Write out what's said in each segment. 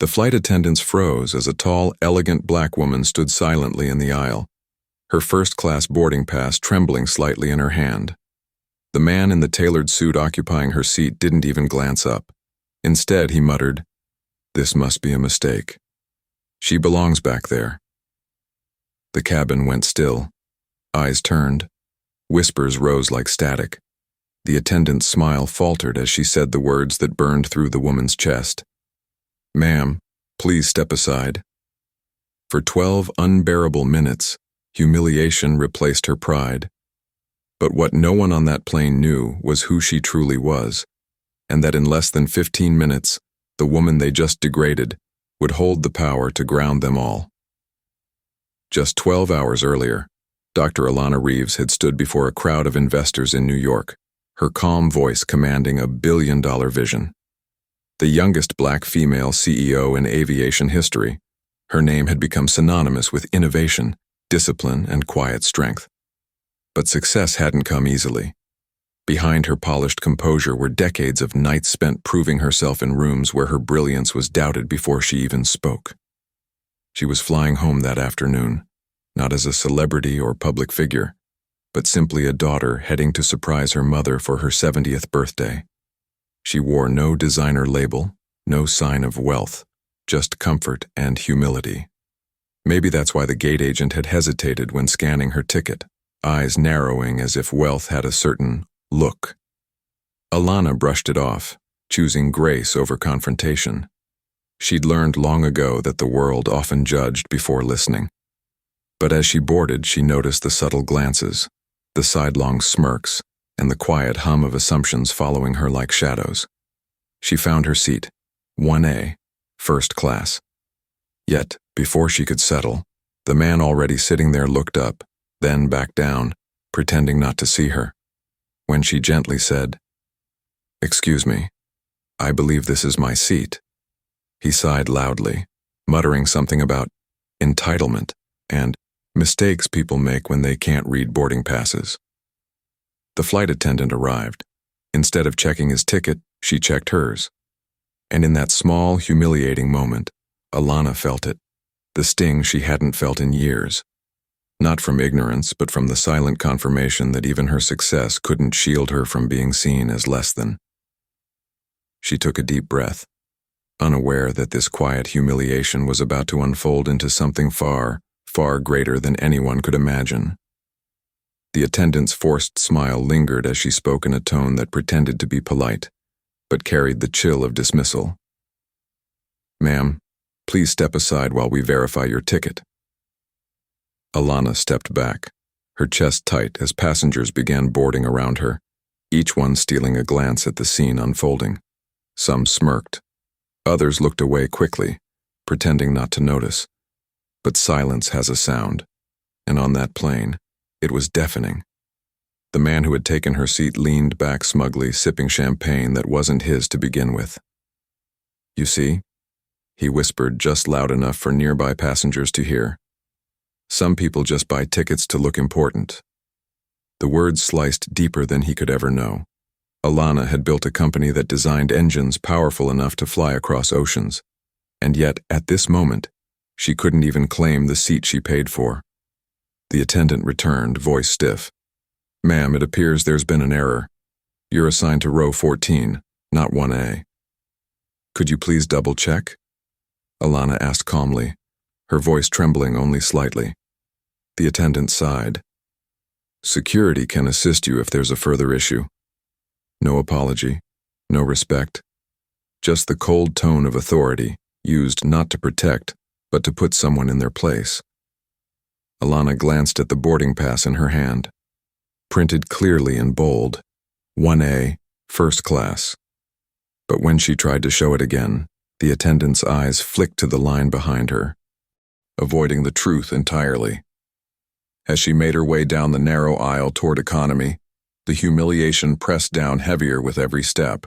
The flight attendants froze as a tall, elegant black woman stood silently in the aisle, her first-class boarding pass trembling slightly in her hand. The man in the tailored suit occupying her seat didn't even glance up. Instead, he muttered, "This must be a mistake. She belongs back there." The cabin went still. Eyes turned. Whispers rose like static. The attendant's smile faltered as she said the words that burned through the woman's chest. "Ma'am, please step aside." For 12 unbearable minutes, humiliation replaced her pride. But what no one on that plane knew was who she truly was, and that in less than 15 minutes, the woman they just degraded would hold the power to ground them all. Just 12 hours earlier, Dr. Alana Reeves had stood before a crowd of investors in New York, her calm voice commanding a billion-dollar vision. The youngest black female CEO in aviation history, her name had become synonymous with innovation, discipline, and quiet strength. But success hadn't come easily. Behind her polished composure were decades of nights spent proving herself in rooms where her brilliance was doubted before she even spoke. She was flying home that afternoon, not as a celebrity or public figure, but simply a daughter heading to surprise her mother for her 70th birthday. She wore no designer label, no sign of wealth, just comfort and humility. Maybe that's why the gate agent had hesitated when scanning her ticket, eyes narrowing as if wealth had a certain look. Alana brushed it off, choosing grace over confrontation. She'd learned long ago that the world often judged before listening. But as she boarded, she noticed the subtle glances, the sidelong smirks, and the quiet hum of assumptions following her like shadows. She found her seat, 1A, first class. Yet, before she could settle, the man already sitting there looked up, then back down, pretending not to see her. When she gently said, "Excuse me, I believe this is my seat," he sighed loudly, muttering something about entitlement and mistakes people make when they can't read boarding passes. The flight attendant arrived. Instead of checking his ticket, she checked hers. And in that small, humiliating moment, Alana felt it, the sting she hadn't felt in years. Not from ignorance, but from the silent confirmation that even her success couldn't shield her from being seen as less than. She took a deep breath, unaware that this quiet humiliation was about to unfold into something far, far greater than anyone could imagine. The attendant's forced smile lingered as she spoke in a tone that pretended to be polite, but carried the chill of dismissal. "Ma'am, please step aside while we verify your ticket." Alana stepped back, her chest tight as passengers began boarding around her, each one stealing a glance at the scene unfolding. Some smirked. Others looked away quickly, pretending not to notice. But silence has a sound, and on that plane, it was deafening. The man who had taken her seat leaned back smugly, sipping champagne that wasn't his to begin with. "You see?" he whispered just loud enough for nearby passengers to hear. "Some people just buy tickets to look important." The words sliced deeper than he could ever know. Alana had built a company that designed engines powerful enough to fly across oceans, and yet, at this moment, she couldn't even claim the seat she paid for. The attendant returned, voice stiff. "Ma'am, it appears there's been an error. You're assigned to row 14, not 1A. Could you please double-check?" Alana asked calmly, her voice trembling only slightly. The attendant sighed. "Security can assist you if there's a further issue." No apology, no respect, just the cold tone of authority, used not to protect, but to put someone in their place. Alana glanced at the boarding pass in her hand. Printed clearly in bold, 1A, first class. But when she tried to show it again, the attendant's eyes flicked to the line behind her, avoiding the truth entirely. As she made her way down the narrow aisle toward economy, the humiliation pressed down heavier with every step.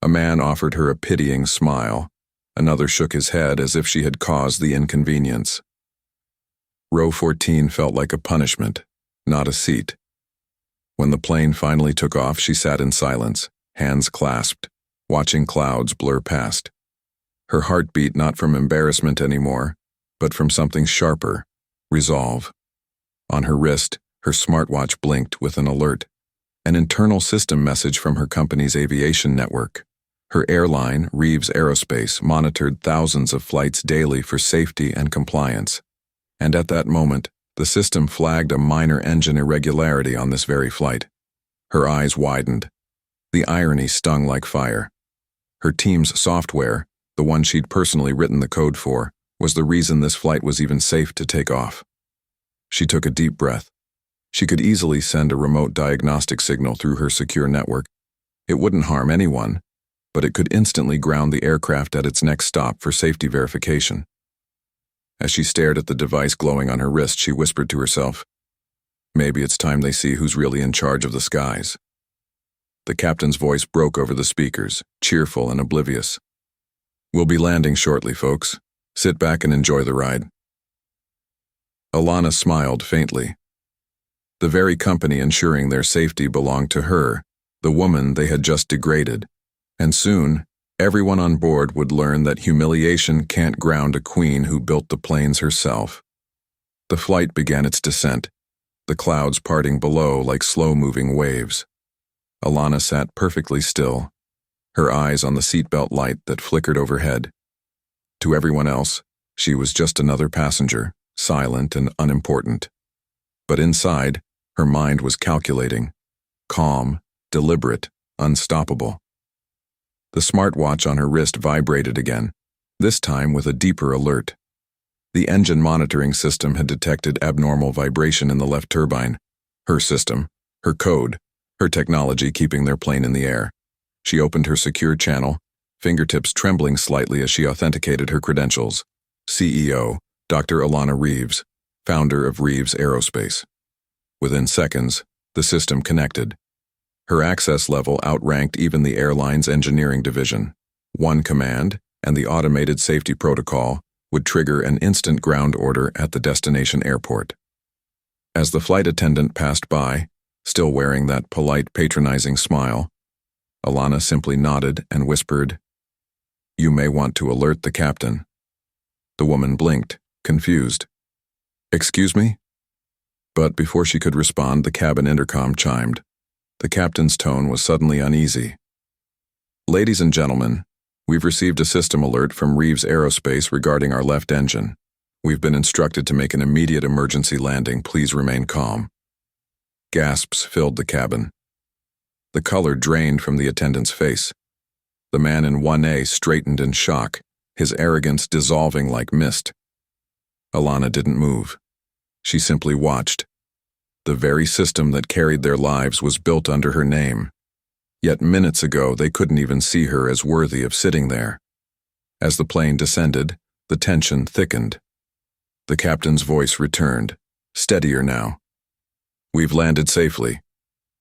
A man offered her a pitying smile. Another shook his head as if she had caused the inconvenience. Row 14 felt like a punishment, not a seat. When the plane finally took off, she sat in silence, hands clasped, watching clouds blur past. Her heart beat not from embarrassment anymore, but from something sharper, resolve. On her wrist, her smartwatch blinked with an alert, an internal system message from her company's aviation network. Her airline, Reeves Aerospace, monitored thousands of flights daily for safety and compliance. And at that moment, the system flagged a minor engine irregularity on this very flight. Her eyes widened. The irony stung like fire. Her team's software, the one she'd personally written the code for, was the reason this flight was even safe to take off. She took a deep breath. She could easily send a remote diagnostic signal through her secure network. It wouldn't harm anyone, but it could instantly ground the aircraft at its next stop for safety verification. As she stared at the device glowing on her wrist, she whispered to herself, "Maybe it's time they see who's really in charge of the skies." The captain's voice broke over the speakers, cheerful and oblivious. "We'll be landing shortly, folks. Sit back and enjoy the ride." Alana smiled faintly. The very company ensuring their safety belonged to her, the woman they had just degraded, and soon, everyone on board would learn that humiliation can't ground a queen who built the planes herself. The flight began its descent, the clouds parting below like slow-moving waves. Alana sat perfectly still, her eyes on the seatbelt light that flickered overhead. To everyone else, she was just another passenger, silent and unimportant. But inside, her mind was calculating, calm, deliberate, unstoppable. The smartwatch on her wrist vibrated again, this time with a deeper alert. The engine monitoring system had detected abnormal vibration in the left turbine. Her system, her code, her technology keeping their plane in the air. She opened her secure channel, fingertips trembling slightly as she authenticated her credentials. CEO, Dr. Alana Reeves, founder of Reeves Aerospace. Within seconds, the system connected. Her access level outranked even the airline's engineering division. One command, and the automated safety protocol would trigger an instant ground order at the destination airport. As the flight attendant passed by, still wearing that polite, patronizing smile, Alana simply nodded and whispered, "You may want to alert the captain." The woman blinked, confused. "Excuse me?" But before she could respond, the cabin intercom chimed. The captain's tone was suddenly uneasy. "Ladies and gentlemen, we've received a system alert from Reeves Aerospace regarding our left engine. We've been instructed to make an immediate emergency landing. Please remain calm." Gasps filled the cabin. The color drained from the attendant's face. The man in 1A straightened in shock, his arrogance dissolving like mist. Alana didn't move. She simply watched. The very system that carried their lives was built under her name. Yet minutes ago they couldn't even see her as worthy of sitting there. As the plane descended, the tension thickened. The captain's voice returned, steadier now. "We've landed safely.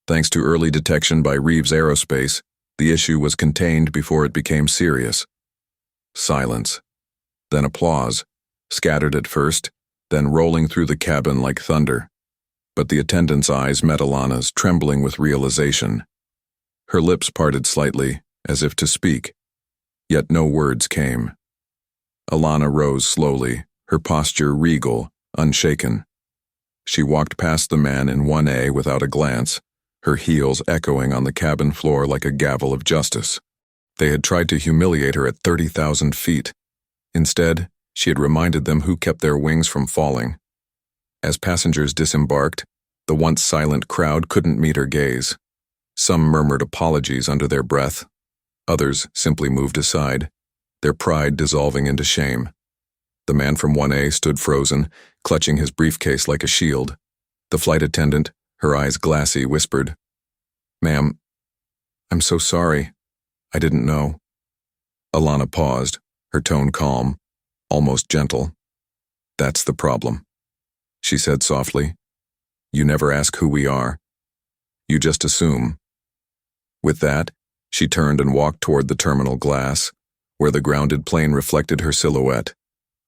Thanks to early detection by Reeves Aerospace, the issue was contained before it became serious." Silence. Then applause, scattered at first, then rolling through the cabin like thunder. But the attendant's eyes met Alana's, trembling with realization. Her lips parted slightly, as if to speak, yet no words came. Alana rose slowly, her posture regal, unshaken. She walked past the man in 1A without a glance, her heels echoing on the cabin floor like a gavel of justice. They had tried to humiliate her at 30,000 feet. Instead, she had reminded them who kept their wings from falling. As passengers disembarked, the once silent crowd couldn't meet her gaze. Some murmured apologies under their breath. Others simply moved aside, their pride dissolving into shame. The man from 1A stood frozen, clutching his briefcase like a shield. The flight attendant, her eyes glassy, whispered, "Ma'am, I'm so sorry. I didn't know." Alana paused, her tone calm, almost gentle. "That's the problem," she said softly. "You never ask who we are. You just assume." With that, she turned and walked toward the terminal glass, where the grounded plane reflected her silhouette,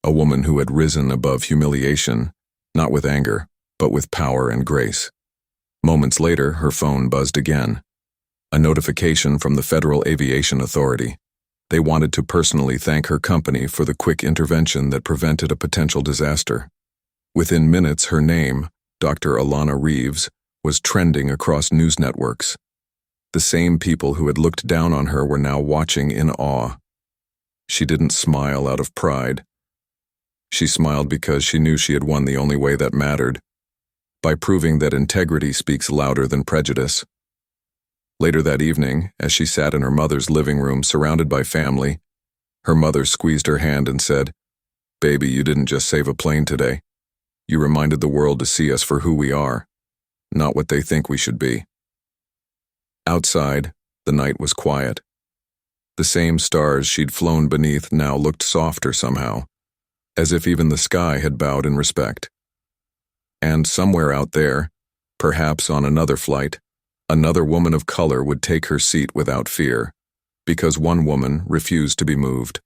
a woman who had risen above humiliation, not with anger, but with power and grace. Moments later, her phone buzzed again. A notification from the Federal Aviation Authority. They wanted to personally thank her company for the quick intervention that prevented a potential disaster. Within minutes, her name, Dr. Alana Reeves, was trending across news networks. The same people who had looked down on her were now watching in awe. She didn't smile out of pride. She smiled because she knew she had won the only way that mattered, by proving that integrity speaks louder than prejudice. Later that evening, as she sat in her mother's living room surrounded by family, her mother squeezed her hand and said, "Baby, you didn't just save a plane today. You reminded the world to see us for who we are, not what they think we should be." Outside, the night was quiet. The same stars she'd flown beneath now looked softer somehow, as if even the sky had bowed in respect. And somewhere out there, perhaps on another flight, another woman of color would take her seat without fear, because one woman refused to be moved.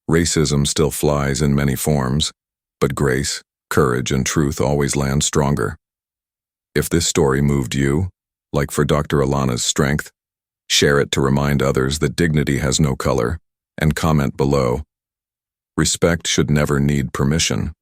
Racism still flies in many forms, but grace, courage, and truth always land stronger. If this story moved you, like for Dr. Alana's strength, share it to remind others that dignity has no color, and comment below. Respect should never need permission.